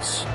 Dallas.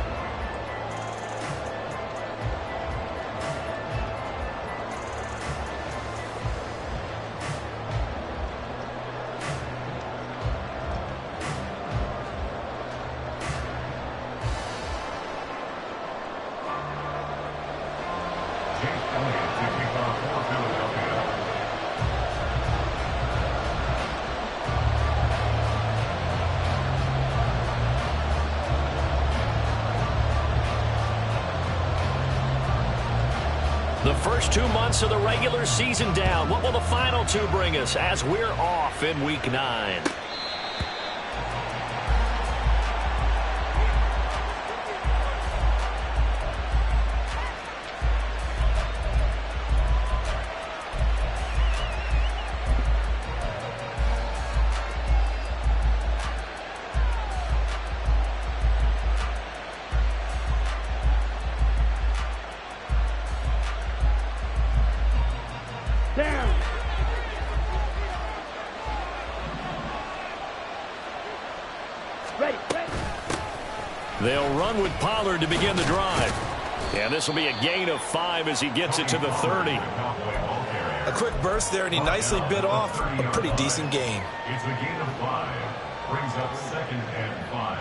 The first 2 months of the regular season down. What will the final 2 bring us as we're off in Week 9? They'll run with Pollard to begin the drive. And this will be a gain of 5 as he gets it to the 30. A quick burst there, and he nicely bit off a pretty decent gain. It's a gain of 5. Brings up 2nd and 5.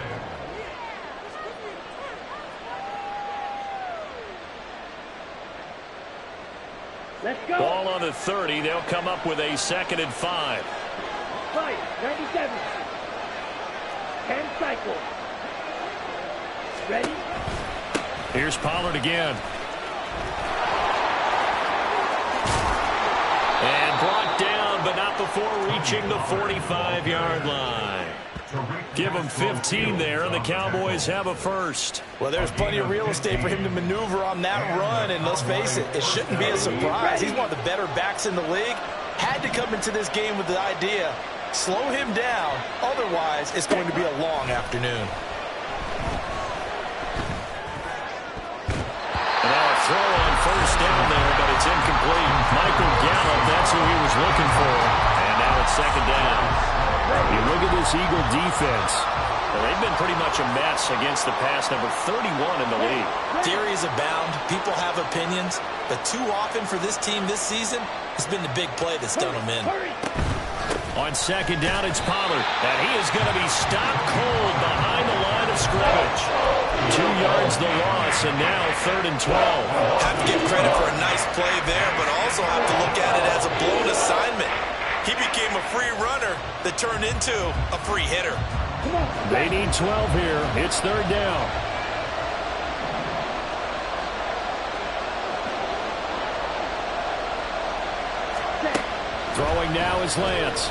Let's go. Ball on the 30. They'll come up with a 2nd and 5. 97. 10 cycles. Ready? Here's Pollard again. And brought down, but not before reaching the 45-yard line. Give them 15 there, and the Cowboys have a first. Well, there's plenty of real estate for him to maneuver on that run, and let's face it, it shouldn't be a surprise. He's one of the better backs in the league. Had to come into this game with the idea, slow him down, otherwise it's going to be a long afternoon. Throw on first down there, but it's incomplete. Michael Gallup, that's who he was looking for. And now it's 2nd down. You look at this Eagle defense. Well, they've been pretty much a mess against the pass, number 31 in the league. Theories abound. People have opinions. But too often for this team this season, it's been the big play that's done them in. On 2nd down, it's Pollard. And he is going to be stopped cold behind the line of scrimmage. 2 yards the loss, and now 3rd and 12. Have to give credit for a nice play there, but also have to look at it as a blown assignment. He became a free runner that turned into a free hitter. They need 12 here. It's 3rd down. Throwing now is Lance.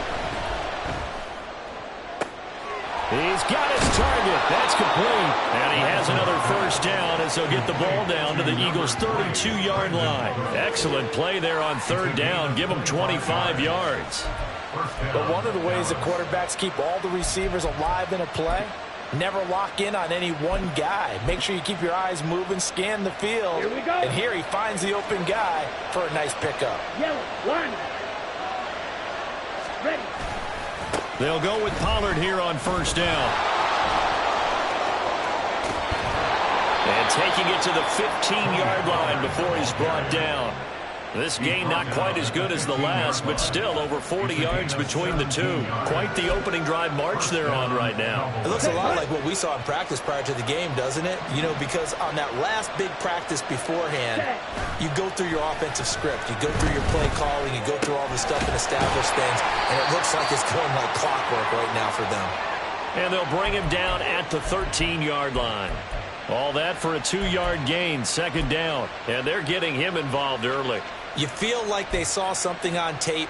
He's got his target. That's complete. And he has another first down as they'll get the ball down to the Eagles' 32-yard line. Excellent play there on 3rd down. Give them 25 yards. But one of the ways the quarterbacks keep all the receivers alive in a play, never lock in on any one guy. Make sure you keep your eyes moving, scan the field. Here we go. And here he finds the open guy for a nice pickup. Yellow, line. Ready. They'll go with Pollard here on first down. And taking it to the 15-yard line before he's brought down. This game not quite as good as the last, but still over 40 yards between the two. Quite the opening drive march they're on right now. It looks a lot like what we saw in practice prior to the game, doesn't it? You know, because on that last big practice beforehand, you go through your offensive script. You go through your play calling. You go through all the stuff and establish things. And it looks like it's going like clockwork right now for them. And they'll bring him down at the 13-yard line. All that for a 2-yard gain, 2nd down. And they're getting him involved early. You feel like they saw something on tape,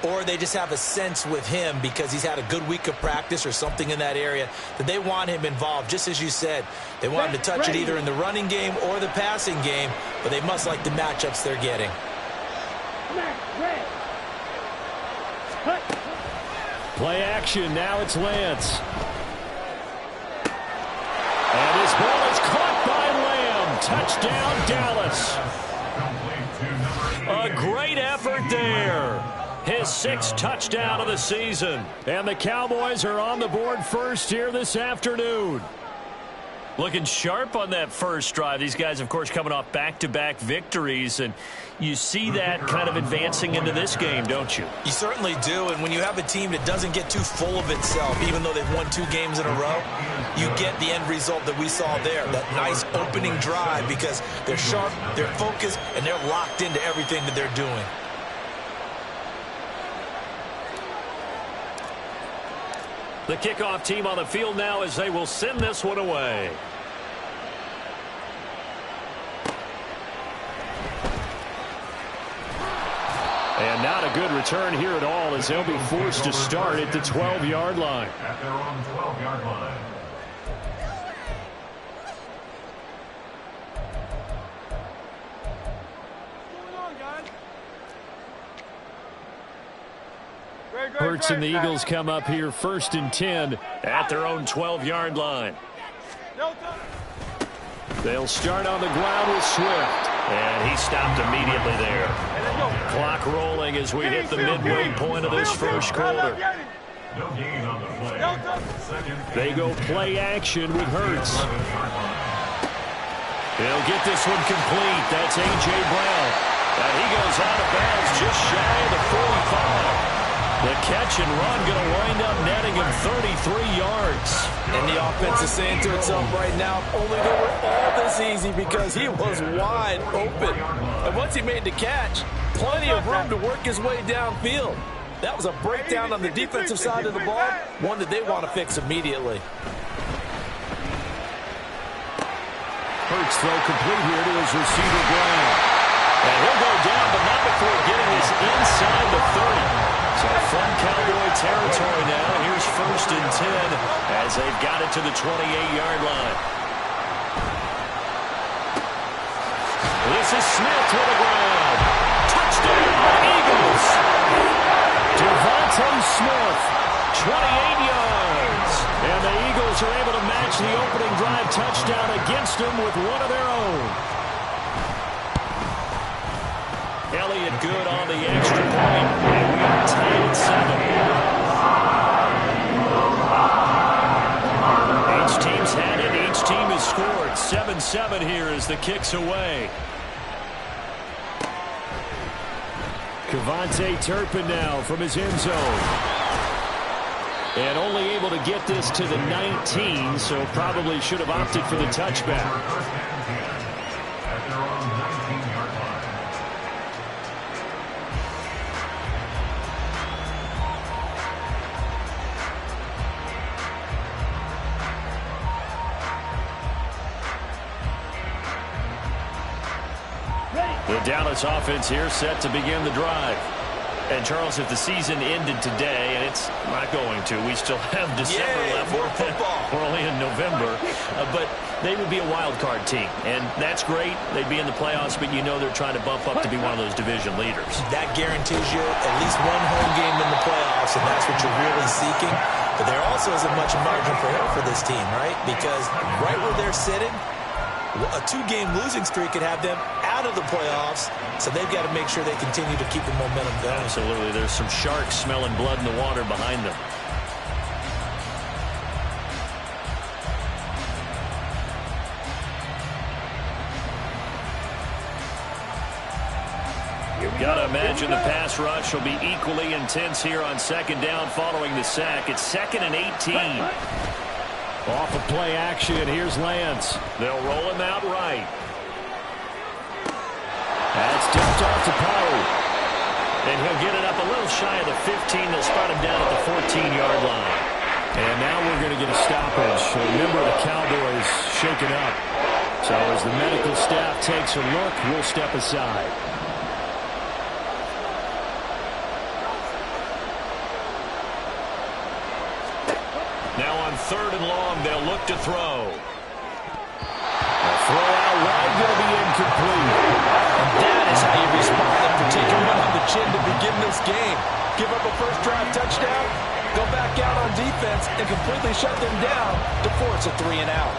or they just have a sense with him because he's had a good week of practice or something in that area that they want him involved. Just as you said, they want him to touch it either in the running game or the passing game, but they must like the matchups they're getting. Play action. Now it's Lance. And his ball is caught by Lamb. Touchdown, Dallas. A great effort there. His 6th touchdown of the season. And the Cowboys are on the board first here this afternoon. Looking sharp on that first drive. These guys, of course, coming off back-to-back victories, and you see that kind of advancing into this game, don't you? You certainly do, and when you have a team that doesn't get too full of itself, even though they've won 2 games in a row, you get the end result that we saw there, that nice opening drive, because they're sharp, they're focused, and they're locked into everything that they're doing. The kickoff team on the field now as they will send this one away. And not a good return here at all as they'll be forced to start at the 12-yard line. At their own 12-yard line. Hurts and the Eagles come up here 1st and 10 at their own 12-yard line. They'll start on the ground with Swift. And he stopped immediately there. Clock rolling as we hit the midway point of this first quarter. No gain on the play. They go play action with Hurts. He'll get this one complete. That's A.J. Brown. And he goes out of bounds just shy of the 45. The catch and run going to wind up netting him 33 yards. And the offense is saying to itself right now, only they were all this easy because he was wide open. And once he made the catch, plenty of room to work his way downfield. That was a breakdown on the defensive side of the ball, one that they want to fix immediately. Hurts throw complete here to his receiver Brown. And he'll go down, but not before getting this inside the 30. So from Cowboy territory now, here's 1st and 10 as they've got it to the 28-yard line. This is Smith to the ground. Touchdown, Eagles. Devontae Smith, 28 yards. And the Eagles are able to match the opening drive touchdown against them with one of their own. Elliott good on the extra point, and we are tied at 7. Each team's had it. Each team has scored. 7-7 here as the kick's away. KaVontae Turpin now from his end zone. And only able to get this to the 19, so probably should have opted for the touchback. At their own 19-yard line. The Dallas offense here set to begin the drive. And, Charles, if the season ended today, and it's not going to, we still have December left. More football. We're only in November. But they would be a wild card team. And that's great. They'd be in the playoffs, but you know they're trying to bump up to be one of those division leaders. That guarantees you at least one home game in the playoffs, and that's what you're really seeking. But there also isn't much margin for error for this team, right? Because right where they're sitting, a 2-game losing streak could have them out of the playoffs, so they've got to make sure they continue to keep the momentum going. Absolutely. There's some sharks smelling blood in the water behind them. You've got to imagine the pass rush will be equally intense here on 2nd down following the sack. It's 2nd and 18. Off of play action, here's Lance. They'll roll him out right. That's dumped off to Poe. And he'll get it up a little shy of the 15. They'll spot him down at the 14-yard line. And now we're going to get a stoppage. Remember, the Cowboys shaken up. So as the medical staff takes a look, we'll step aside. Now on 3rd and long, they'll look to throw. A throw out wide going to be incomplete. And that is how you respond after taking one on the chin to begin this game. Give up a first drive touchdown, go back out on defense, and completely shut them down to force a 3 and out.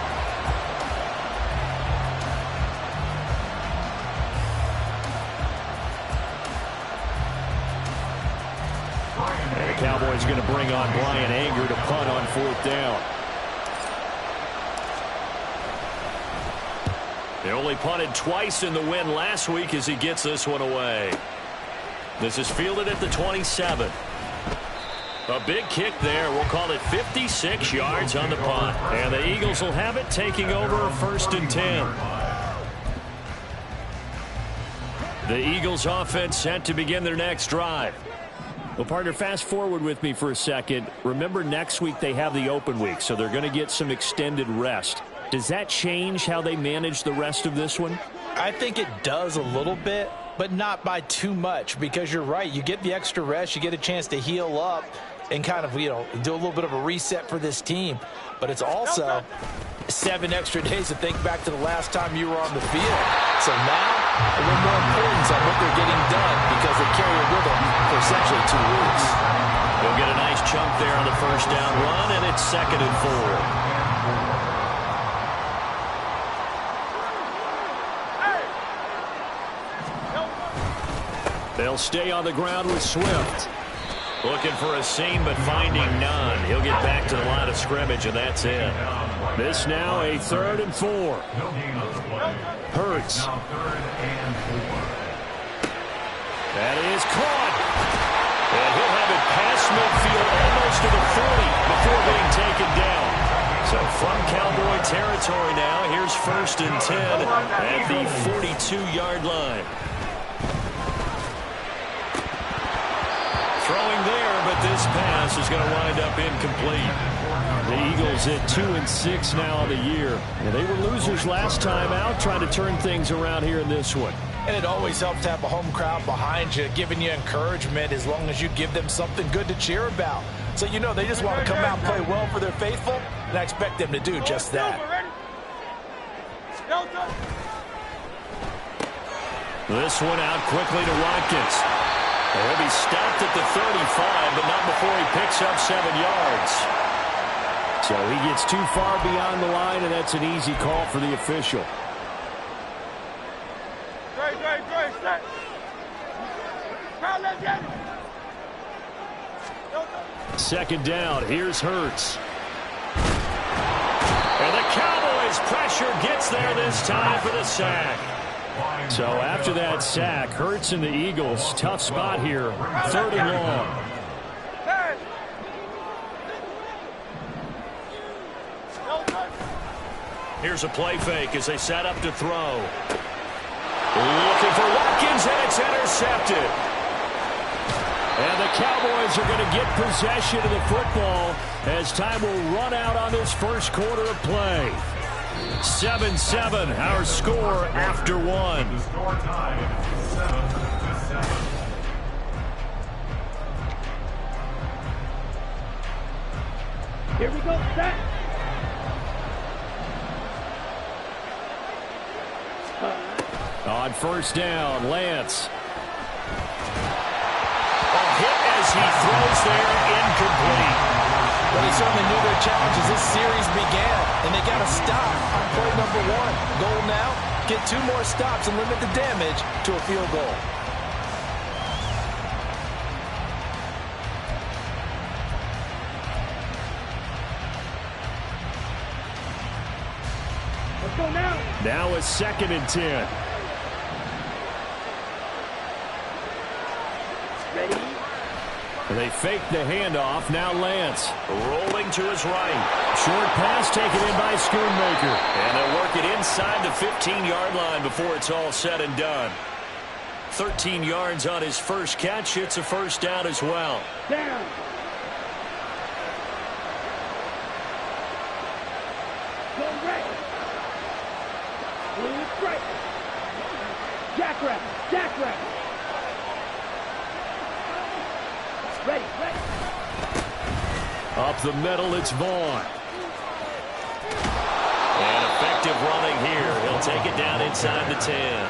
And the Cowboys going to bring on Brian Anger to punt on 4th down. They only punted twice in the win last week as he gets this one away. This is fielded at the 27. A big kick there. We'll call it 56 yards on the punt. And the Eagles will have it, taking over 1st and 10. The Eagles offense set to begin their next drive. Well, partner, fast forward with me for a second. Remember, next week they have the open week, so they're going to get some extended rest. Does that change how they manage the rest of this one? I think it does a little bit, but not by too much, because you're right. You get the extra rest. You get a chance to heal up and kind of, do a little bit of a reset for this team. But it's also 7 extra days to think back to the last time you were on the field. So now, a little more importance on what they're getting done because they carry it with them for essentially 2 weeks. They'll get a nice chunk there on the first down run, and it's 2nd and 4. They'll stay on the ground with Swift. Looking for a seam, but finding none. He'll get back to the line of scrimmage, and that's it. This now a 3rd and 4. Hurts. That is caught. And he'll have it past midfield almost to the 40 before being taken down. So from Cowboy territory now, here's 1st and 10 at the 42-yard line. Throwing there, but this pass is going to wind up incomplete. The Eagles at 2-6 now on the year. And they were losers last time out, trying to turn things around here in this one. And it always helps to have a home crowd behind you, giving you encouragement as long as you give them something good to cheer about. So they just want to come out and play well for their faithful, and I expect them to do just that. This one out quickly to Watkins. He'll be stopped at the 35, but not before he picks up 7 yards. So he gets too far beyond the line, and that's an easy call for the official. Second down, here's Hurts. And the Cowboys' pressure gets there this time for the sack. So after that sack, Hurts and the Eagles, tough spot here, 3rd and long. Here's a play fake as they set up to throw. Looking for Watkins, and it's intercepted. And the Cowboys are going to get possession of the football as time will run out on this first quarter of play. 7-7, our score after 1. Here we go, set. On first down, Lance. A hit as he throws there, incomplete. Well, they certainly knew their challenge as this series began, and they got to stop on play number 1. Goal now, get 2 more stops and limit the damage to a field goal. Let's go now. Now a 2nd and 10. Ready? They fake the handoff. Now Lance rolling to his right. Short pass taken in by Schoonmaker. And they'll work it inside the 15-yard line before it's all said and done. 13 yards on his first catch. It's a first down as well. Down. Go right. Blue strike. Jackrabbit. Jackrabbit. Ready, ready. Up the middle, it's Vaughn. And effective running here. He'll take it down inside the 10.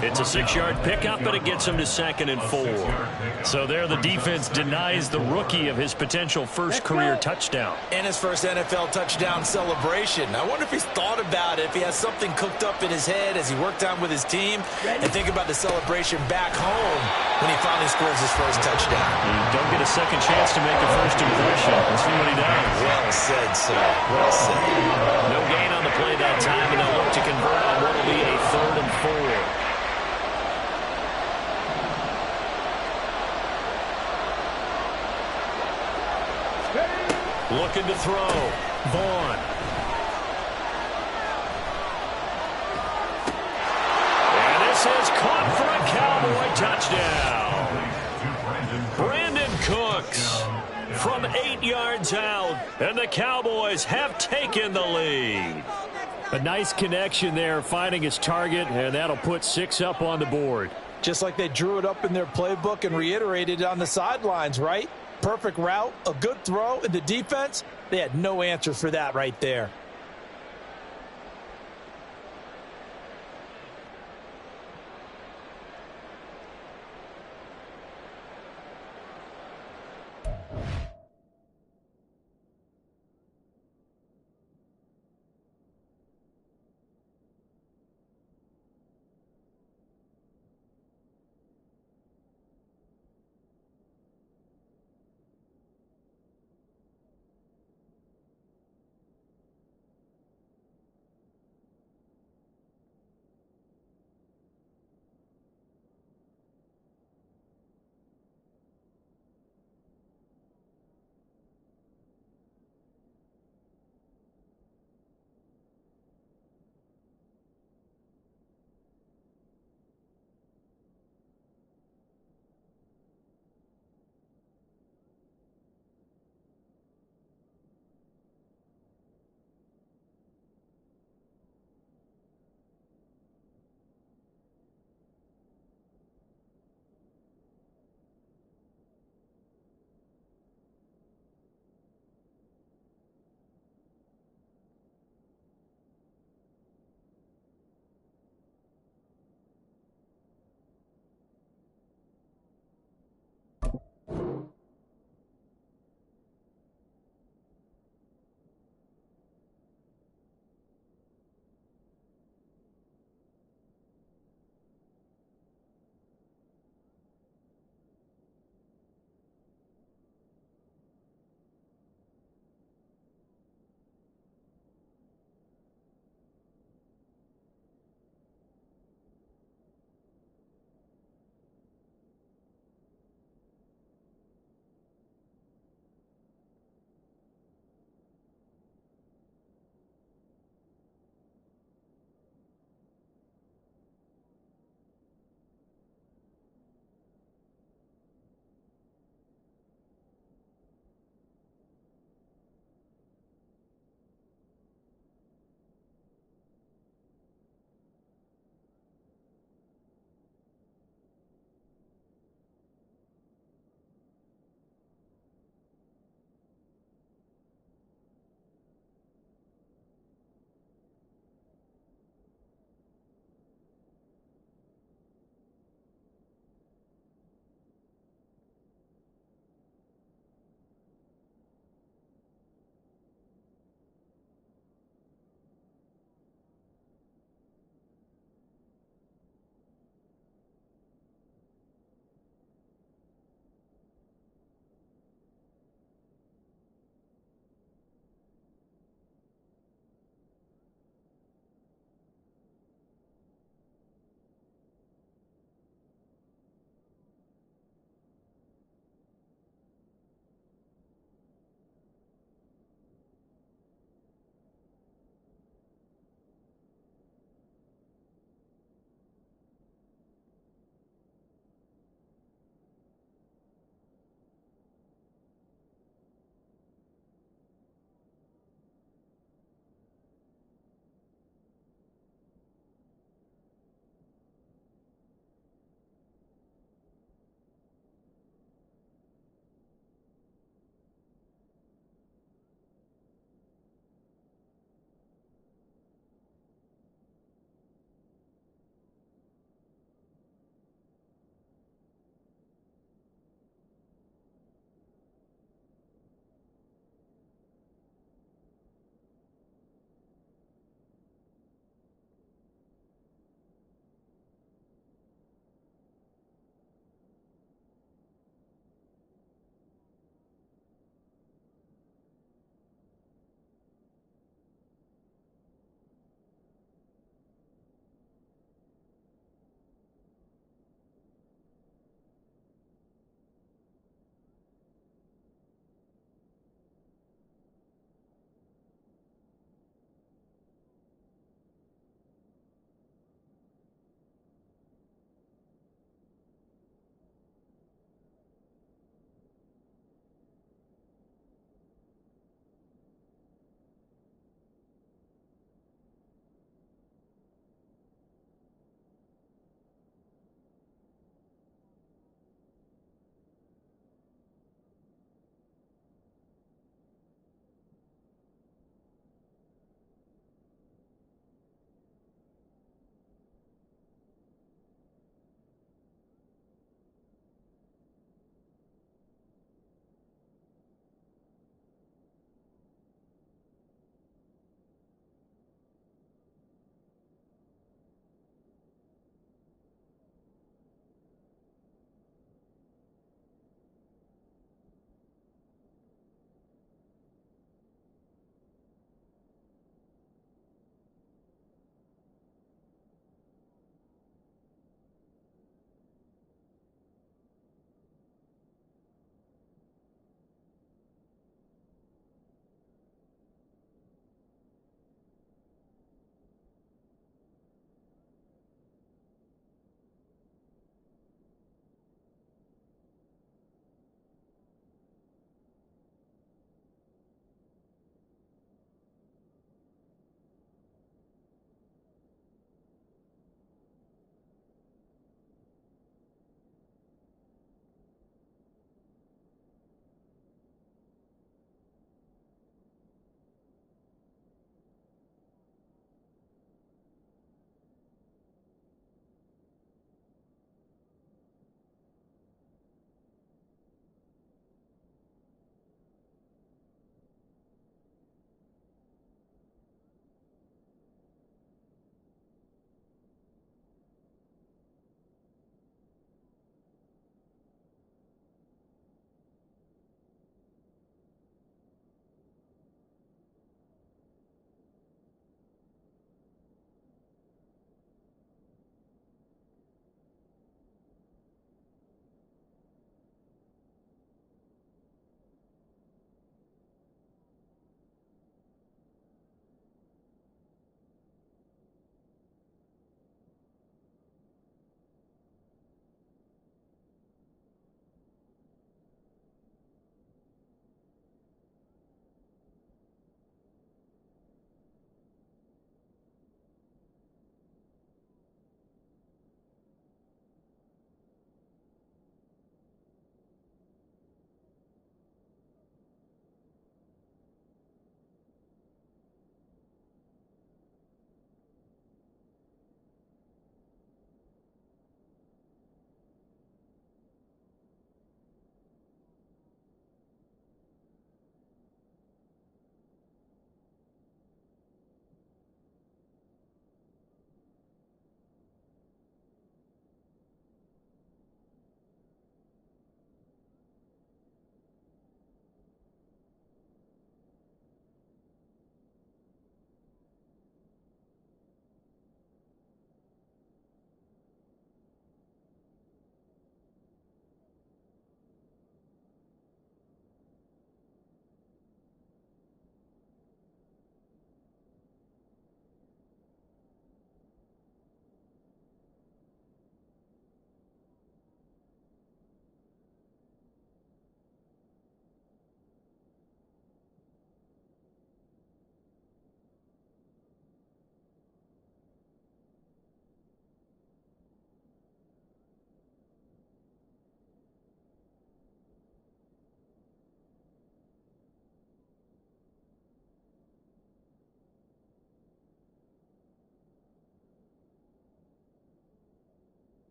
It's a 6-yard pickup, but it gets him to 2nd and 4. So there the defense denies the rookie of his potential first career touchdown. And his first NFL touchdown celebration. I wonder if he's thought about it, if he has something cooked up in his head as he worked on with his team, and think about the celebration back home when he finally scores his first touchdown. You don't get a second chance to make a first impression. Let's see what he does. Well said, sir. Well said. No gain on the play that time, and they'll look to convert on what will be looking to throw. Vaughn. And this is caught for a Cowboy touchdown. Brandon Cooks from 8 yards out, and the Cowboys have taken the lead. A nice connection there, finding his target, and that'll put 6 up on the board. Just like they drew it up in their playbook and reiterated it on the sidelines, right? Perfect route, a good throw, and the defense, they had no answer for that right there.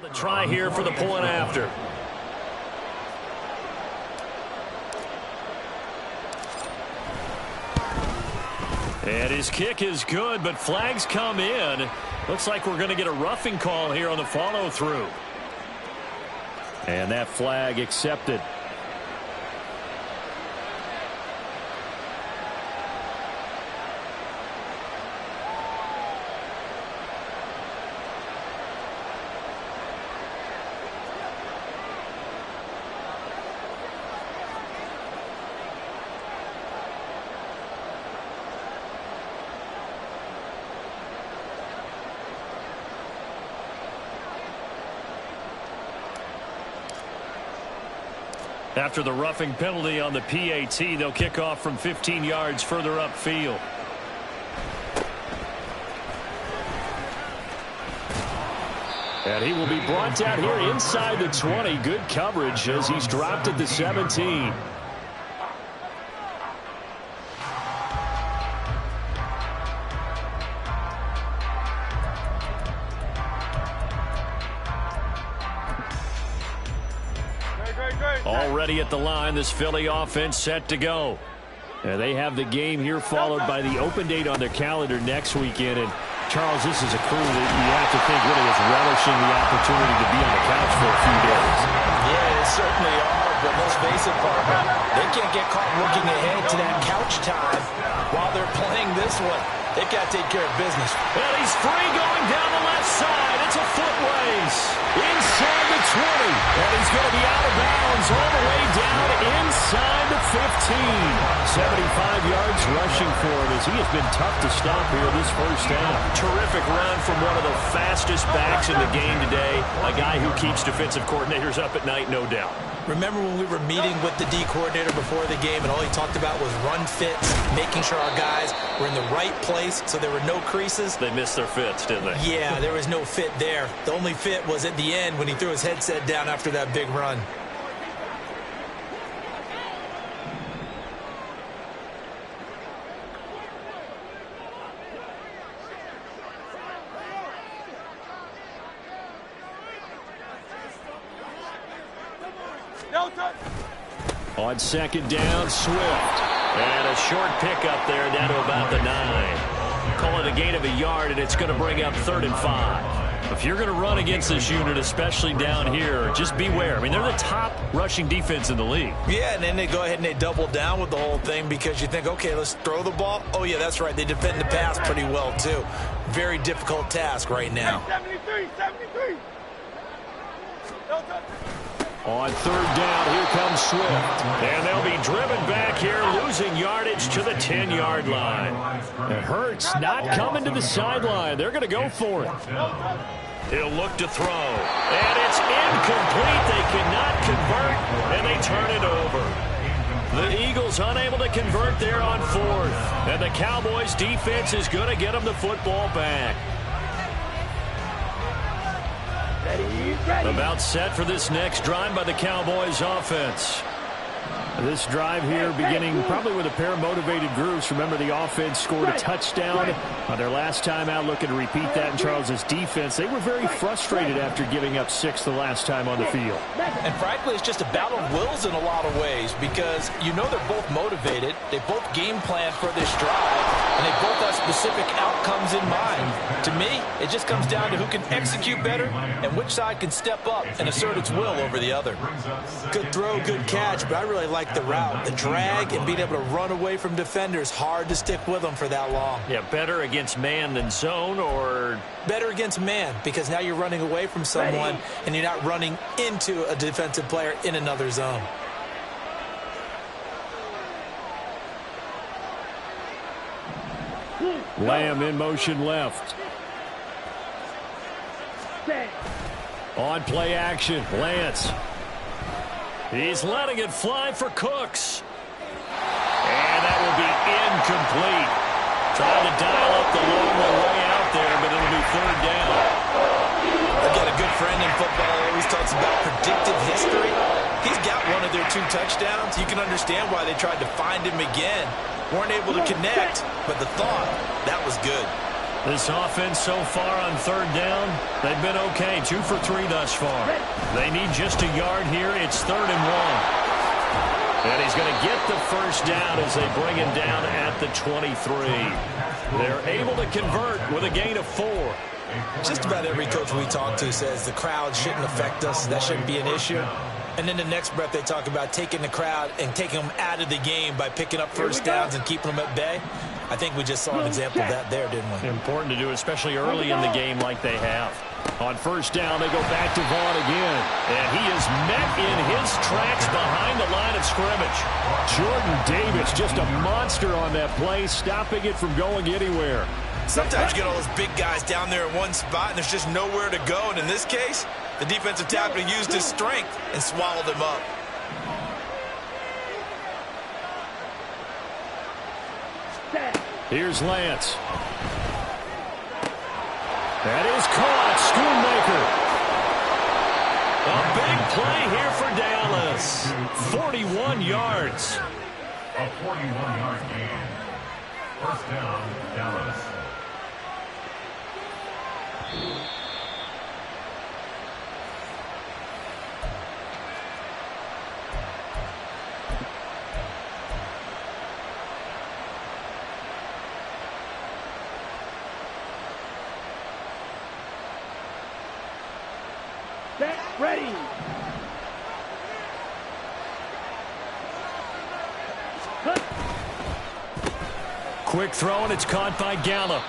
The try here for the point after. And his kick is good, but flags come in. Looks like we're going to get a roughing call here on the follow-through. And that flag accepted. After the roughing penalty on the PAT, they'll kick off from 15 yards further upfield. And he will be brought down here inside the 20. Good coverage as he's dropped at the 17. Already at the line, this Philly offense set to go. And they have the game here followed by the open date on their calendar next weekend. And Charles, this is a crew that you have to think really is relishing the opportunity to be on the couch for a few days. Yeah, they certainly are, but let's face it, partner, they can't get caught looking ahead to that couch time while they're playing this one. They've got to take care of business. And he's free going down the left side. It's a foot race inside the 20. And he's going to be out of bounds all the way down inside the 15. 75 yards rushing for him as he has been tough to stop here this first half. Terrific run from one of the fastest backs in the game today. A guy who keeps defensive coordinators up at night, no doubt. Remember when we were meeting with the D coordinator before the game and all he talked about was run fits, making sure our guys were in the right place so there were no creases? They missed their fits, didn't they? Yeah, there was no fit there. The only fit was at the end when he threw his headset down after that big run. On second down, Swift. And a short pickup there down to about the 9. Call it a gain of a yard, and it's going to bring up 3rd and 5. If you're going to run against this unit, especially down here, just beware. I mean, they're the top rushing defense in the league. Yeah, and then they go ahead and they double down with the whole thing because you think, okay, let's throw the ball. Oh, yeah, that's right. They defend the pass pretty well, too. Very difficult task right now. 73. On 3rd down, here comes Swift. And they'll be driven back here, losing yardage to the 10-yard line. And Hurts not coming to the sideline. They're going to go for it. He'll look to throw. And it's incomplete. They cannot convert, and they turn it over. The Eagles unable to convert there on 4th. And the Cowboys defense is going to get them the football back. About set for this next drive by the Cowboys offense. This drive here beginning probably with a pair of motivated groups. Remember, the offense scored a touchdown on their last time out, looking to repeat that in Charles's defense. They were very frustrated after giving up 6 the last time on the field. And frankly, it's just a battle of wills in a lot of ways because you know they're both motivated. They both game plan for this drive, and they both have specific outcomes in mind. To me, it just comes down to who can execute better and which side can step up and assert its will over the other. Good throw, good catch, but I really like the route. The drag and being able to run away from defenders, hard to stick with them for that long. Yeah, better against man than zone, or better against man because now you're running away from someone and you're not running into a defensive player in another zone. Lamb in motion left. On play action, Lance. He's letting it fly for Cooks. And that will be incomplete. Trying to dial up the long way out there, but it'll be 3rd down. I've got a good friend in football who always talks about predictive history. He's got one of their 2 touchdowns. You can understand why they tried to find him again. Weren't able to connect, but the thought, that was good. This offense so far on third down, they've been okay. 2 for 3 thus far. They need just a yard here. It's 3rd and 1. And he's going to get the first down as they bring him down at the 23. They're able to convert with a gain of 4. Just about every coach we talk to says the crowd shouldn't affect us. That shouldn't be an issue. And then the next breath they talk about taking the crowd and taking them out of the game by picking up first downs and keeping them at bay. I think we just saw an example of that there, didn't we? Important to do, especially early in the game like they have. On first down, they go back to Vaughn again. And he is met in his tracks behind the line of scrimmage. Jordan Davis, just a monster on that play, stopping it from going anywhere. Sometimes you get all those big guys down there in one spot, and there's just nowhere to go. And in this case, the defensive tackle used his strength and swallowed him up. Here's Lance. That is caught. Schoonmaker. A big play here for Dallas. 41 yards. A 41-yard gain. First down, Dallas. Set, ready. Quick throw, and it's caught by Gallup.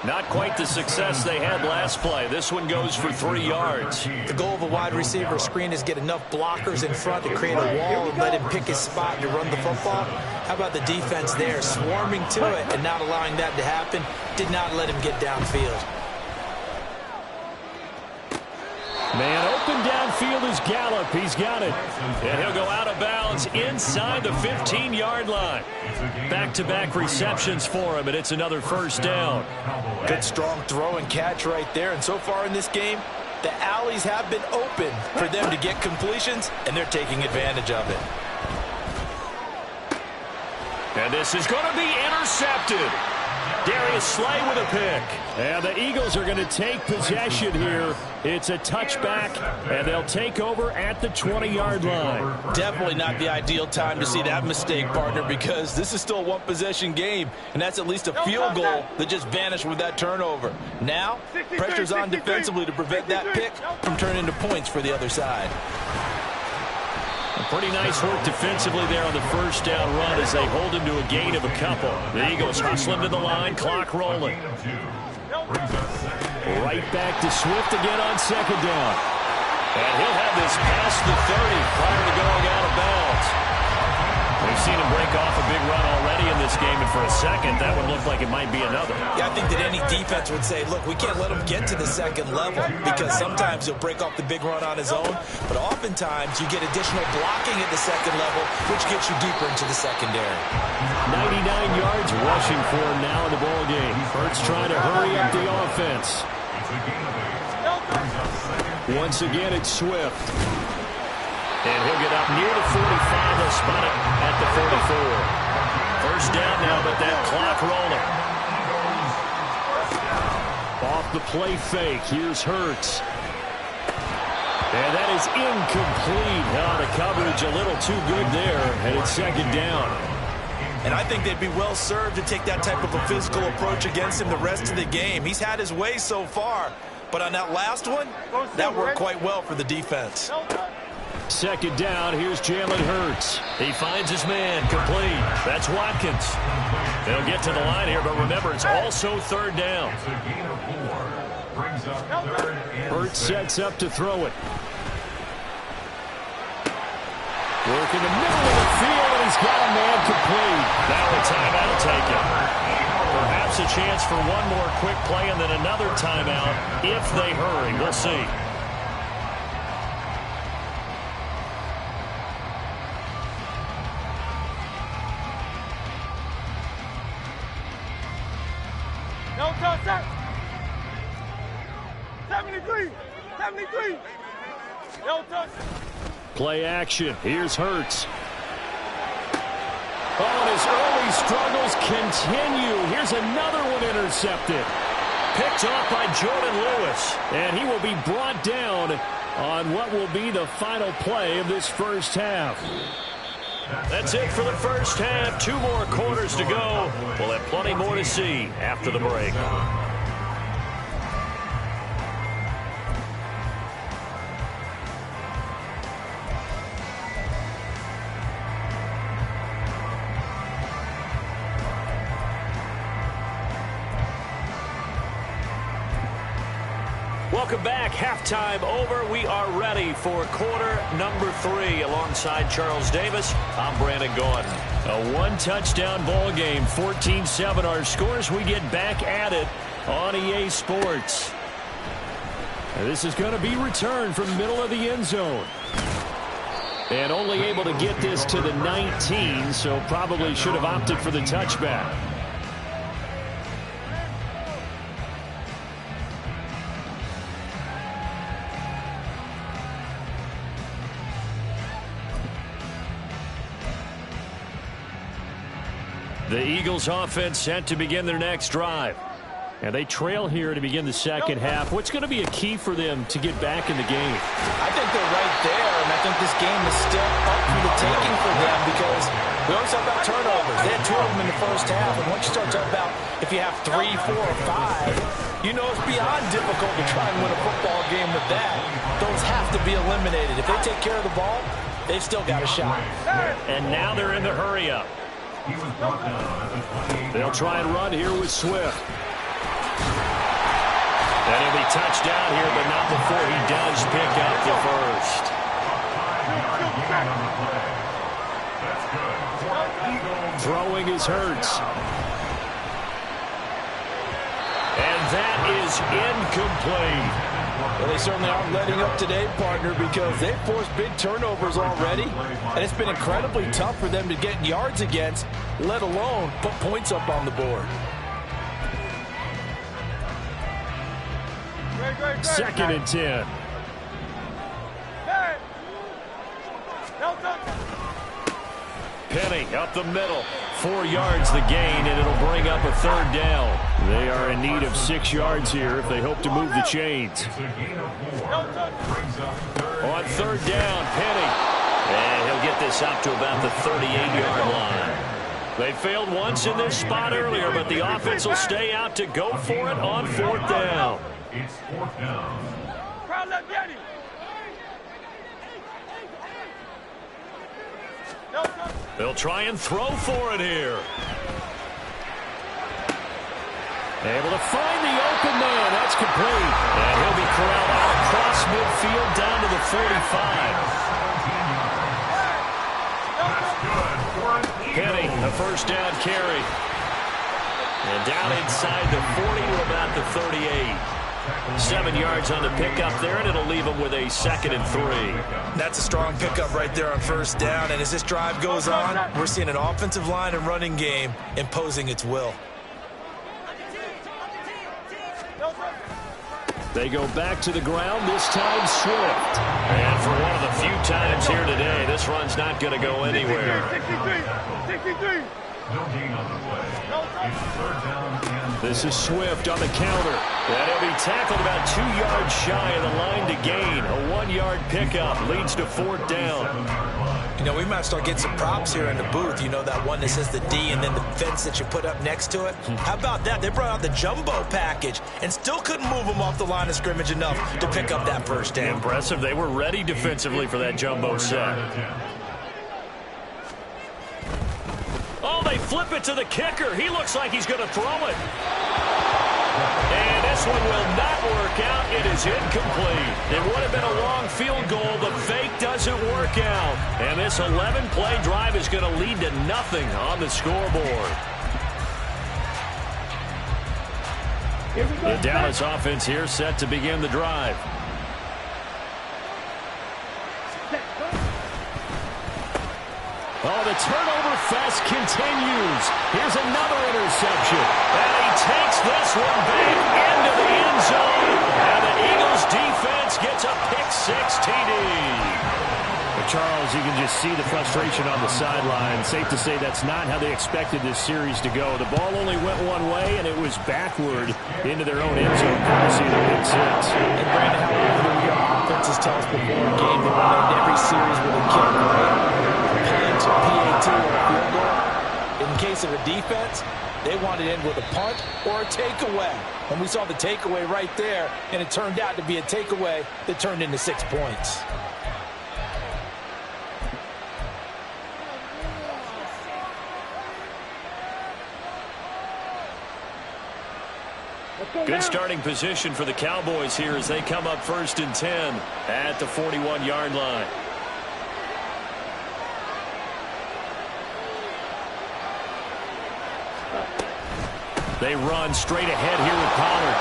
Not quite the success they had last play. This one goes for 3 yards. The goal of a wide receiver screen is get enough blockers in front to create a wall and let him pick his spot to run the football. How about the defense there, swarming to it and not allowing that to happen? Did not let him get downfield. Man open downfield is Gallup. He's got it. And he'll go out of bounds inside the 15-yard line. Back-to-back receptions for him, and it's another first down. Good strong throw and catch right there. And so far in this game, the alleys have been open for them to get completions, and they're taking advantage of it. And this is going to be intercepted. Darius Slay with a pick. And the Eagles are going to take possession here. It's a touchback, and they'll take over at the 20-yard line. Definitely not the ideal time to see that mistake, partner, because this is still a one-possession game, and that's at least a field goal that just vanished with that turnover. Now, pressure's on defensively to prevent that pick from turning into points for the other side. Pretty nice work defensively there on the first down run as they hold him to a gain of a couple. The Eagles hustle him to the line, clock rolling. Right back to Swift again on second down. And he'll have this past the 30 prior to going out of bounds. We've seen him break off a big run already in this game, and for a second, that would look like it might be another. Yeah, I think that any defense would say, look, we can't let him get to the second level because sometimes he'll break off the big run on his own, but oftentimes you get additional blocking at the second level, which gets you deeper into the secondary. 99 yards rushing for him now in the ballgame. Hurts trying to hurry up the offense. Once again, it's Swift. And he'll get up near the 45. They'll spot it at the 44. First down now, but that clock rolling. Off the play fake. Here's Hurts. And that is incomplete. The coverage a little too good there, and it's second down. And I think they'd be well served to take that type of a physical approach against him the rest of the game. He's had his way so far, but on that last one, that worked quite well for the defense. Second down, here's Jalen Hurts. He finds his man, complete. That's Watkins. They'll get to the line here, but remember, it's also third down. Hurts sets up to throw it. Work in the middle of the field, and he's got a man complete. Now a timeout taken. Perhaps a chance for one more quick play and then another timeout if they hurry. We'll see. No touch, sir. 73. 73. No touch. Play action. Here's Hurts. Oh, and his early struggles continue. Here's another one intercepted. picked off by Jordan Lewis. And he will be brought down on what will be the final play of this first half. That's it for the first half. 2 more quarters to go. We'll have plenty more to see after the break. Welcome back. Halftime over. We are ready for quarter number 3. Alongside Charles Davis, I'm Brandon Gaudin. A 1-touchdown ball game, 14-7 our scores. We get back at it on EA Sports. And this is going to be returned from the middle of the end zone. And only able to get this to the 19, so probably should have opted for the touchback. The Eagles offense set to begin their next drive. And they trail here to begin the second half. What's going to be a key for them to get back in the game? I think they're right there, and I think this game is still up for the taking for them because we always talk about turnovers. They had 2 of them in the first half, and once you start talking about if you have 3, 4, or 5, you know it's beyond difficult to try and win a football game with that. Those have to be eliminated. If they take care of the ball, they've still got a shot. And now they're in the hurry-up. They'll try and run here with Swift. And he'll be touched down here, but not before he does pick up the first. Throwing is Hurts. And that is incomplete. Well, they certainly aren't letting up today, partner, because they've forced big turnovers already, and it's been incredibly tough for them to get yards against, let alone put points up on the board. Second and 10. Penny up the middle. 4 yards the gain, and it'll bring up a third down. They are in need of 6 yards here if they hope to move the chains. On third down, Penny. And he'll get this up to about the 38-yard line. They failed once in this spot earlier, but the offense will stay out to go for it on 4th down. It's 4th down. They'll try and throw for it here. Able to find the open man. That's complete. And he'll be corralled out across midfield down to the 45. Penny, a first down carry. And down inside the 40 to about the 38. 7 yards on the pickup there, and it'll leave them with a 2nd and 3. That's a strong pickup right there on first down, and as this drive goes on, we're seeing an offensive line and running game imposing its will. They go back to the ground, this time Swift. And for one of the few times here today, this run's not going to go anywhere. 63. No gain on the play. It's 3rd down and This is Swift on the counter. And he'll be tackled about 2 yards shy of the line to gain. A 1-yard pickup leads to 4th down. You know, we might start getting some props here in the booth. You know, that one that says the D and then the fence that you put up next to it? How about that? They brought out the jumbo package and still couldn't move them off the line of scrimmage enough to pick up that first down. Impressive. They were ready defensively for that jumbo set. Oh, they flip it to the kicker. He looks like he's going to throw it. And this one will not work out. It is incomplete. It would have been a long field goal. The fake doesn't work out. And this 11-play drive is going to lead to nothing on the scoreboard. The Dallas offense here set to begin the drive. Oh, the turnover fest continues. Here's another interception. And he takes this one back into the end zone. And the Eagles defense gets a pick-6 TD. The Charles, you can just see the frustration on the sideline. Safe to say that's not how they expected this series to go. The ball only went one way, and it was backward into their own end zone, courtesy of the pick six. And Brandon, how often do our offenses tell us before a game they want to end every series with a kick, right? PAT or a field goal. In case of a defense, they want it in with a punt or a takeaway. And we saw the takeaway right there, and it turned out to be a takeaway that turned into 6 points. Good starting position for the Cowboys here as they come up 1st and 10 at the 41-yard line. They run straight ahead here with Pollard.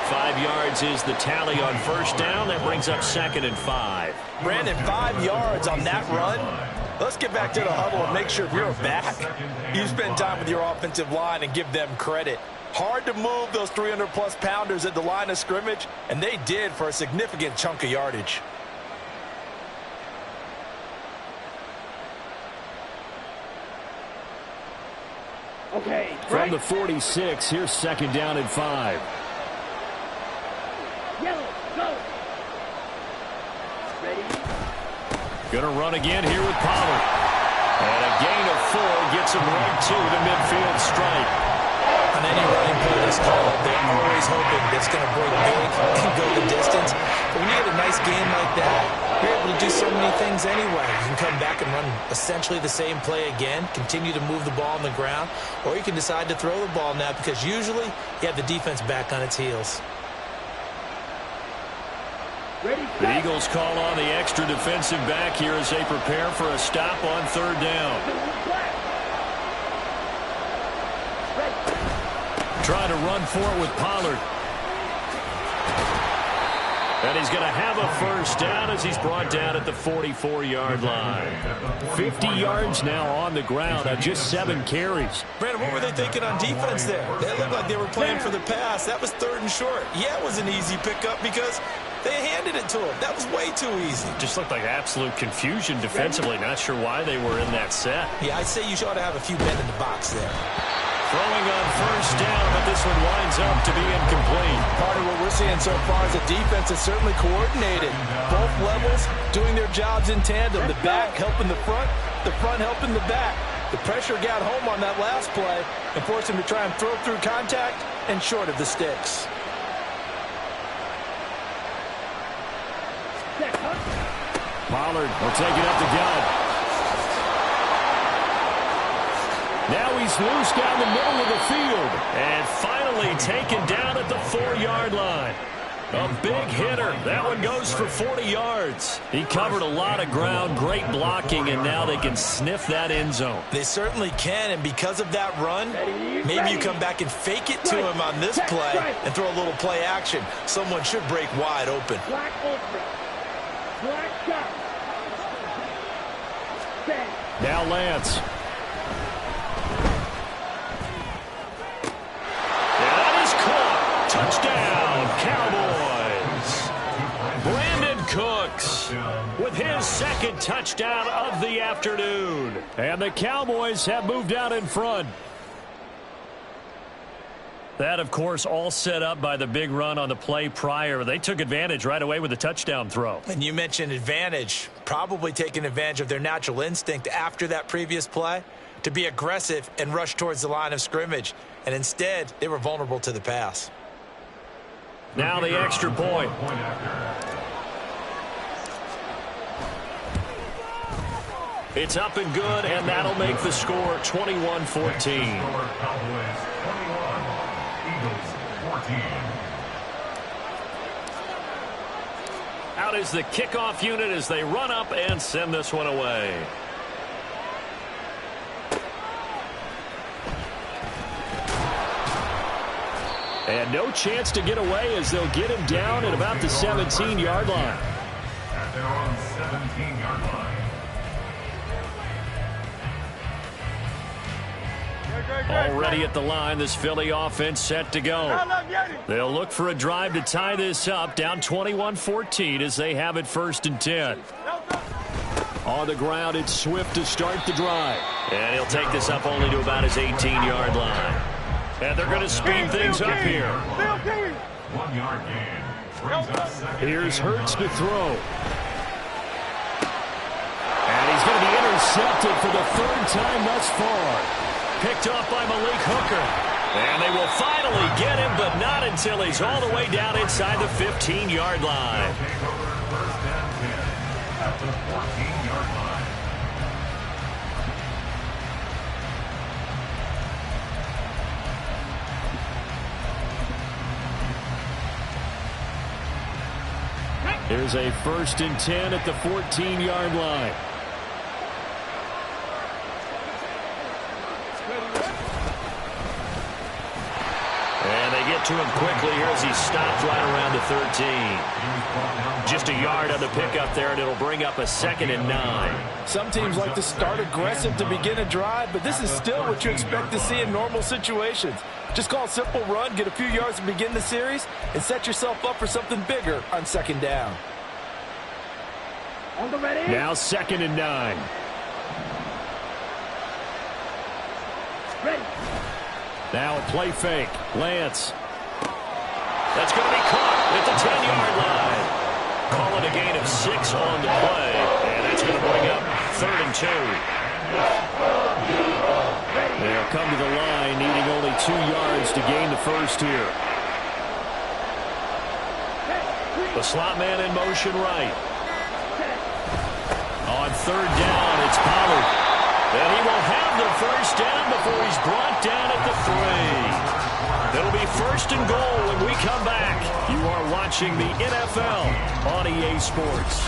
5 yards is the tally on 1st down. That brings up 2nd and 5. Brandon, 5 yards on that run. Let's get back to the huddle and make sure if you're a back, you spend time with your offensive line and give them credit. Hard to move those 300-plus pounders at the line of scrimmage, and they did for a significant chunk of yardage. Okay. From the 46, here's 2nd down and 5. Yellow, go. Ready? Gonna run again here with Pollard. And a gain of 4 gets him right to the midfield stripe. On any running play that's called, they're always hoping it's going to break big and go the distance. But when you get a nice game like that, you're able to do so many things anyway. You can come back and run essentially the same play again, continue to move the ball on the ground, or you can decide to throw the ball now because usually you have the defense back on its heels. Ready, The Eagles call on the extra defensive back here as they prepare for a stop on 3rd down. Try to run for it with Pollard. And he's going to have a 1st down as he's brought down at the 44-yard line. 50 yards now on the ground on just 7 carries. Brandon, what were they thinking on defense there? They looked like they were playing for the pass. That was 3rd and short. Yeah, it was an easy pickup because they handed it to him. That was way too easy. Just looked like absolute confusion defensively. Not sure why they were in that set. Yeah, I'd say you ought to have a few men in the box there. Throwing on 1st down, but this one winds up to be incomplete. Part of what we're seeing so far is the defense is certainly coordinated. Both levels doing their jobs in tandem. The back helping the front helping the back. The pressure got home on that last play and forced him to try and throw through contact and short of the sticks. Pollard will take it up the gut. Now he's loose down the middle of the field. And finally taken down at the 4-yard line. A big hitter. That one goes for 40 yards. He covered a lot of ground, great blocking, and now they can sniff that end zone. They certainly can, and because of that run, maybe you come back and fake it to him on this play and throw a little play action. Someone should break wide open. Black ultra. Black shot. Now Lance. Touchdown, Cowboys. Brandon Cooks with his 2nd touchdown of the afternoon. And the Cowboys have moved out in front. That, of course, all set up by the big run on the play prior. They took advantage right away with the touchdown throw. And you mentioned advantage, probably taking advantage of their natural instinct after that previous play to be aggressive and rush towards the line of scrimmage. And instead, they were vulnerable to the pass. Now the extra point. It's up and good, and that'll make the score 21-14. Cowboys 21, Eagles 14. Out is the kickoff unit as they run up and send this one away. And no chance to get away as they'll get him down at about the 17-yard line. At their own 17-yard line. Already at the line, this Philly offense set to go. They'll look for a drive to tie this up, down 21-14 as they have it 1st and 10. On the ground, it's Swift to start the drive. And he'll take this up only to about his 18-yard line. And they're going to speed things up here. 1 yard gain. Brings up second. Here's Hurts to throw. And he's going to be intercepted for the 3rd time thus far. Picked off by Malik Hooker. And they will finally get him, but not until he's all the way down inside the 15-yard line. Take over 1st and 10 at the 14-yard line. Here's a 1st and 10 at the 14-yard line. And they get to him quickly here as he stops right around the 13. Just a yard on the pickup there, and it'll bring up a 2nd and 9. Some teams like to start aggressive to begin a drive, but this is still what you expect to see in normal situations. Just call a simple run, get a few yards to begin the series, and set yourself up for something bigger on 2nd down. On the ready. Now 2nd and 9. Ready. Now a play fake. Lance. That's going to be caught at the 10-yard line. Call it a gain of 6 on the play. And that's going to bring up 3rd and 2. They'll come to the line needing only 2 yards to gain the 1st here. The slot man in motion right. On 3rd down, it's Pollard. And he will have the 1st down before he's brought down at the 3. It'll be 1st and goal when we come back. You are watching the NFL on EA Sports.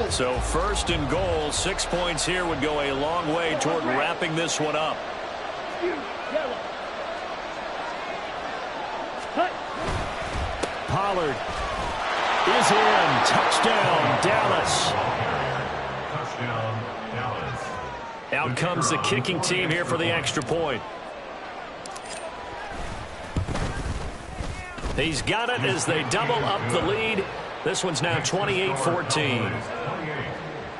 So 1st and goal, 6 points here would go a long way toward wrapping this one up. Pollard is in. Touchdown, Dallas. Touchdown, Dallas. Out comes the kicking team here for the extra point. He's got it as they double up the lead. This one's now 28-14. 28.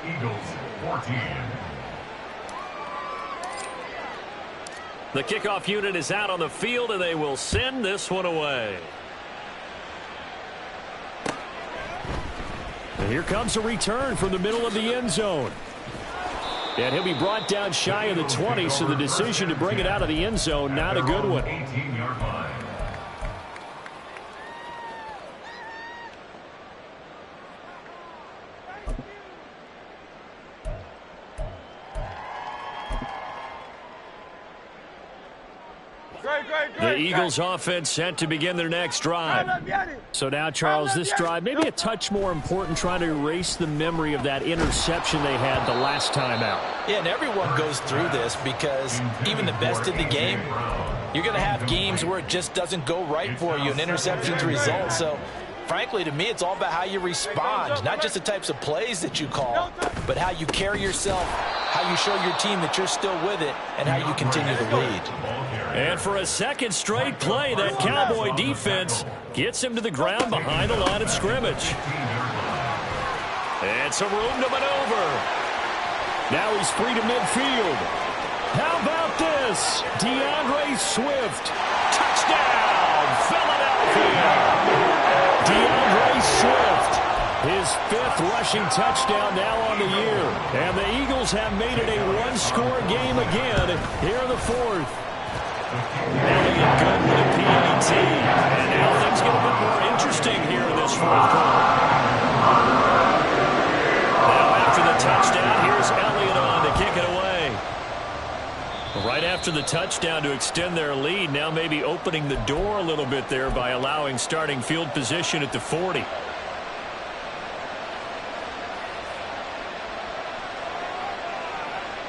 Eagles 14. The kickoff unit is out on the field, and they will send this one away. And here comes a return from the middle of the end zone. And he'll be brought down shy of the 20, so the decision to bring it out of the end zone, not a good one. 18-yard line. The Eagles offense set to begin their next drive. So now, Charles, this drive maybe a touch more important, trying to erase the memory of that interception they had the last time out. Yeah, and everyone goes through this because even the best in the game, you're going to have games where it just doesn't go right for you and interceptions result. So, frankly, to me, it's all about how you respond, not just the types of plays that you call, but how you carry yourself, how you show your team that you're still with it, and how you continue to lead. And for a second straight play, that Cowboy defense gets him to the ground behind the line of scrimmage. And some room to maneuver. Now he's free to midfield. How about this? DeAndre Swift. Touchdown, Philadelphia. DeAndre Swift. His 5th rushing touchdown now on the year. And the Eagles have made it a one-score game again here in the 4th. Elliott good with a PAT. And now things get a bit more interesting here in this 4th quarter. Now after the touchdown, here's Elliott on to kick it away. Right after the touchdown to extend their lead, now maybe opening the door a little bit there by allowing starting field position at the 40.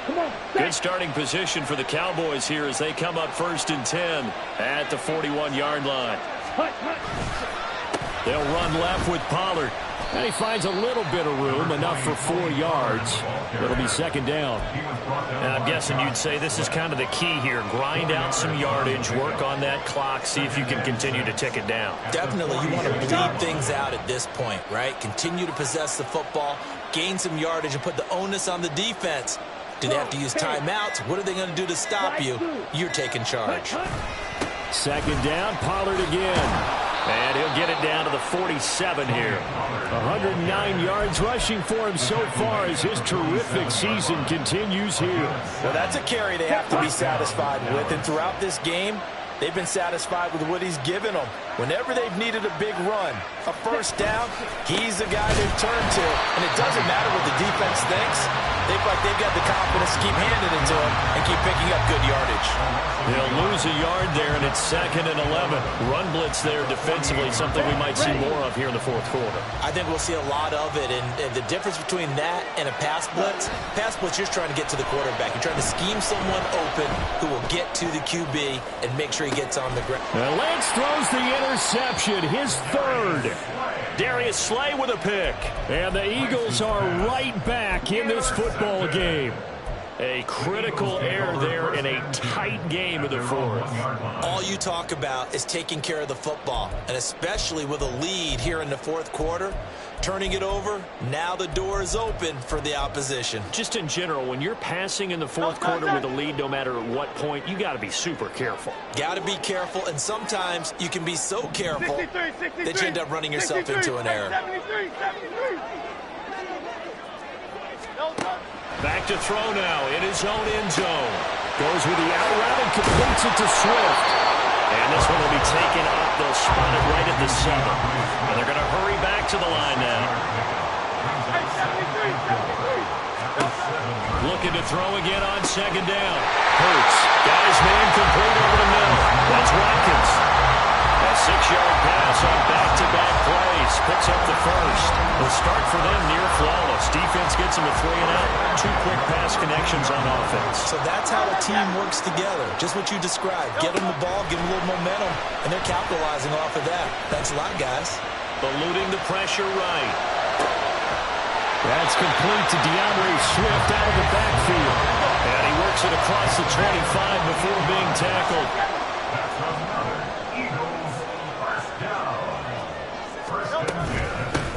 Come on. Good starting position for the Cowboys here as they come up 1st and 10 at the 41-yard line. They'll run left with Pollard. And he finds a little bit of room, enough for 4 yards. It'll be 2nd down. And I'm guessing you'd say this is kind of the key here. Grind out some yardage, work on that clock, see if you can continue to tick it down. Definitely, you want to bleed things out at this point, right? Continue to possess the football, gain some yardage, and put the onus on the defense. Do they have to use timeouts? What are they going to do to stop you? You're taking charge. 2nd down, Pollard again. And he'll get it down to the 47 here. 109 yards rushing for him so far as his terrific season continues here. Well, that's a carry they have to be satisfied with. And throughout this game, they've been satisfied with what he's given them. Whenever they've needed a big run, a 1st down, he's the guy they've turned to. And it doesn't matter what the defense thinks. They've got the confidence to keep handing it to him and keep picking up good yardage. They'll lose a yard there, and it's 2nd and 11. Run blitz there defensively, something we might see more of here in the 4th quarter. I think we'll see a lot of it, and the difference between that and a pass blitz, you're trying to get to the quarterback. You're trying to scheme someone open who will get to the QB and make sure he gets on the ground. Now Lance throws the interception, his 3rd. Darius Slay with a pick. And the Eagles are right back in this football game. A critical error there in a tight game of the 4th. All you talk about is taking care of the football, and especially with a lead here in the 4th quarter, turning it over, now the door is open for the opposition. Just in general, when you're passing in the 4th quarter with a lead, no matter at what point, you got to be super careful. Got to be careful, and sometimes you can be so careful that you end up running yourself into an error. Back to throw now in his own end zone. Goes with the out route and completes it to Swift. And this one will be taken up. They'll spot it right at the 7. And they're going to hurry back to the line now. Looking to throw again on 2nd down. Hurts. Got his man complete over the middle. That's Watkins. A 6-yard pass on back-to-back plays. Picks up the 1st. The start for them near flawless. Defense gets them a 3-and-out. 2 quick pass connections on offense. So that's how a team works together. Just what you described. Get them the ball, give them a little momentum, and they're capitalizing off of that. Thanks a lot, guys. Eluding the pressure right. That's complete to DeAndre Swift out of the backfield. And he works it across the 25 before being tackled.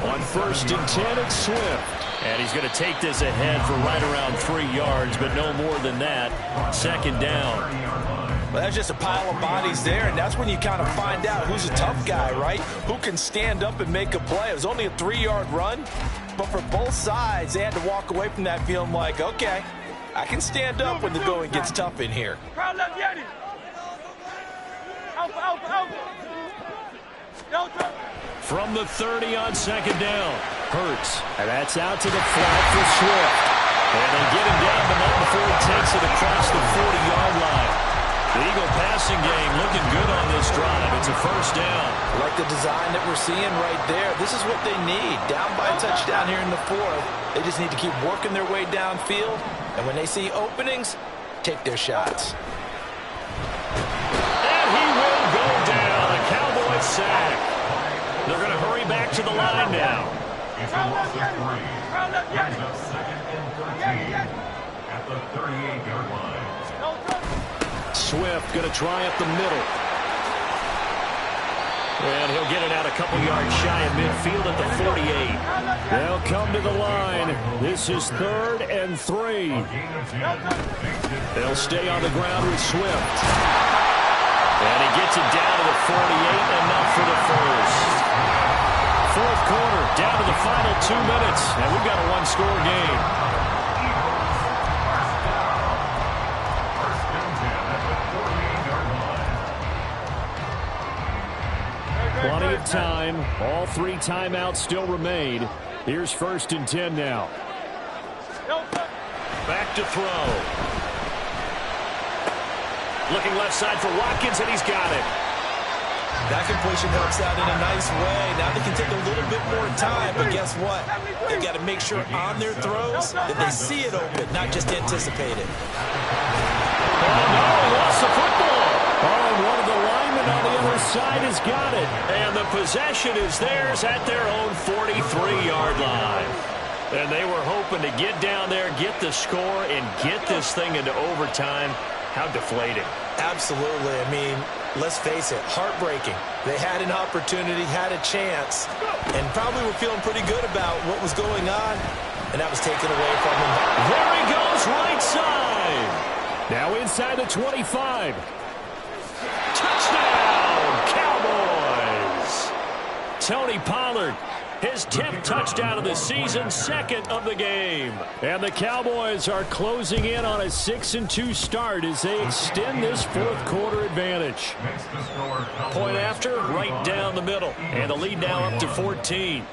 On 1st and 10, it's Swift. And he's going to take this ahead for right around 3 yards, but no more than that. 2nd down. Well, that's just a pile of bodies there, and that's when you kind of find out who's a tough guy, right? Who can stand up and make a play. It was only a 3-yard run, but for both sides, they had to walk away from that feeling like, okay, I can stand up when the going gets tough in here. From the 30 on 2nd down. Hurts. And that's out to the flat for Swift. And they get him down, but not before he takes it across the 40-yard line. The Eagle passing game looking good on this drive. It's a 1st down. I like the design that we're seeing right there. This is what they need. Down by a touchdown here in the 4th. They just need to keep working their way downfield. And when they see openings, take their shots. And he will go down. A Cowboy sack. They're going to hurry back to the line now. It's a loss of 3. Brings up 2nd and 13 at the 38-yard line. Swift going to try up the middle. And he'll get it out a couple yards shy of midfield at the 48. They'll come to the line. This is 3rd and 3. They'll stay on the ground with Swift. And he gets it down to the 48, enough for the 1st. 4th quarter, down to the final 2 minutes, and we've got a 1-score game. Plenty of time. All 3 timeouts still remain. Here's 1st and 10 now. Back to throw. Looking left side for Watkins, and he's got it. That completion helps out in a nice way. Now they can take a little bit more time, but guess what? They've got to make sure on their throws that they see it open, not just anticipate it. Oh, no, he lost the football. Oh, and one of the linemen on the other side has got it. And the possession is theirs at their own 43-yard line. And they were hoping to get down there, get the score, and get this thing into overtime. How deflating. Absolutely. I mean, let's face it, heartbreaking. They had an opportunity, had a chance, and probably were feeling pretty good about what was going on, and that was taken away from them. There he goes, right side. Now inside the 25. Touchdown, Cowboys. Tony Pollard, his 10th touchdown of the season, second of the game. And the Cowboys are closing in on a 6-2 start as they extend this fourth quarter advantage. Point after, right down the middle. And the lead now up to 14.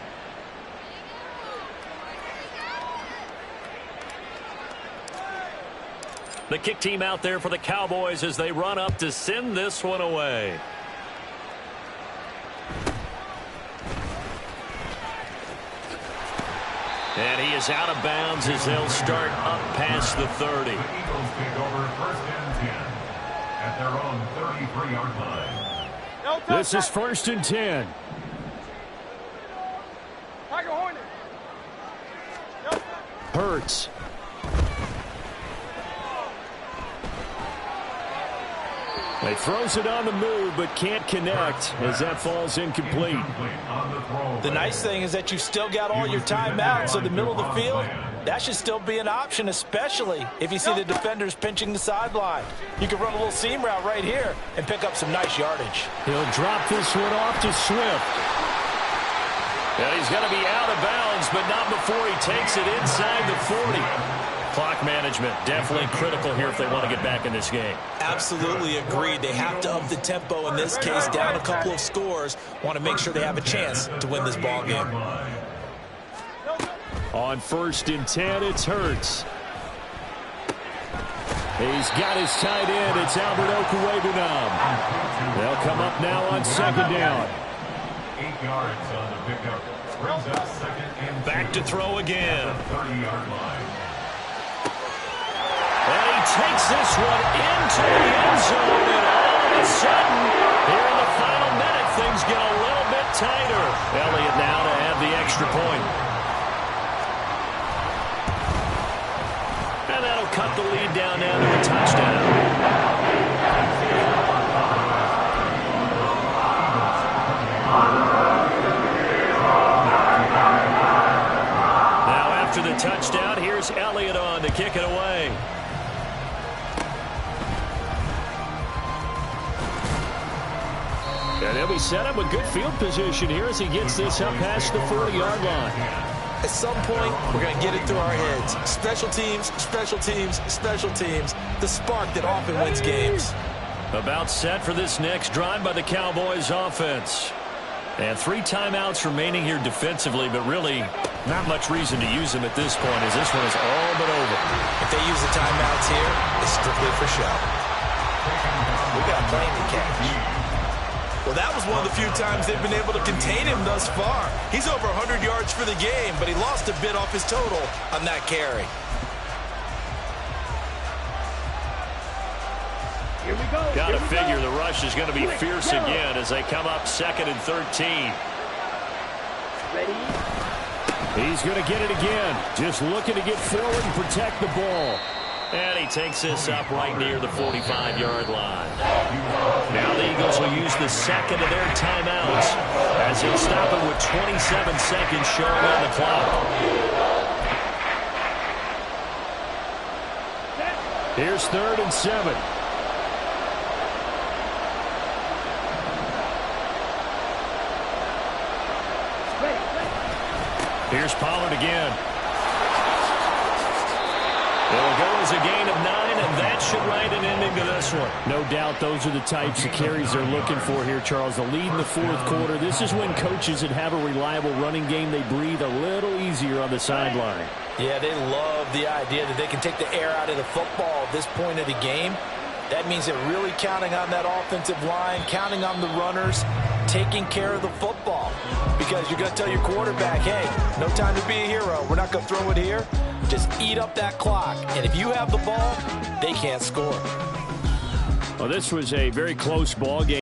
The kick team out there for the Cowboys as they run up to send this one away. And he is out of bounds as they'll start up past the 30. The Eagles take over 1st and 10 at their own 33-yard line. This is 1st and 10. Hurts. He throws it on the move, but can't connect as that falls incomplete. The nice thing is that you've still got all your timeouts, so the middle of the field, that should still be an option, especially if you see the defenders pinching the sideline. You can run a little seam route right here and pick up some nice yardage. He'll drop this one off to Swift. And he's going to be out of bounds, but not before he takes it inside the 40. Clock management, definitely critical here if they want to get back in this game. Absolutely agreed. They have to up the tempo in this case, down a couple of scores. Want to make sure they have a chance to win this ball game. On 1st and 10, it's Hurts. He's got his tight end. It's Albert Okwuegbunam. They'll come up now on 2nd down. 8 yards on the pickup. Brings up 2nd and 2. Back to throw again. 30-yard line. And he takes this one into the end zone, and all of a sudden, here in the final minute, things get a little bit tighter. Elliott now to have the extra point. And that'll cut the lead down now to a touchdown. Now after the touchdown, here's Elliott on to kick it away. And he'll be set up with good field position here as he gets this up past the 40-yard line. At some point, we're going to get it through our heads. Special teams, special teams, special teams. The spark that often wins games. About set for this next drive by the Cowboys offense. And 3 timeouts remaining here defensively, but really not much reason to use them at this point as this one is all but over. If they use the timeouts here, it's strictly for show. We got a plane to catch. Well, that was one of the few times they've been able to contain him thus far. He's over 100 yards for the game, but he lost a bit off his total on that carry. Here we go. Got to figure the rush is going to be fierce again as they come up 2nd and 13. Ready? He's going to get it again. Just looking to get forward and protect the ball. And he takes this up right near the 45-yard line. Now the Eagles will use the second of their timeouts as he'll stop it with 27 seconds showing on the clock. Here's 3rd and 7. Here's Pollard again. It'll go as a gain of 9, and that should write an ending to this one. No doubt those are the types of carries they're looking for here, Charles. The lead in the 4th quarter. This is when coaches that have a reliable running game, they breathe a little easier on the sideline. Yeah, they love the idea that they can take the air out of the football at this point of the game. That means they're really counting on that offensive line, counting on the runners, taking care of the football. Because you're going to tell your quarterback, hey, no time to be a hero. We're not going to throw it here. Just eat up that clock. And if you have the ball, they can't score. Well, this was a very close ball game.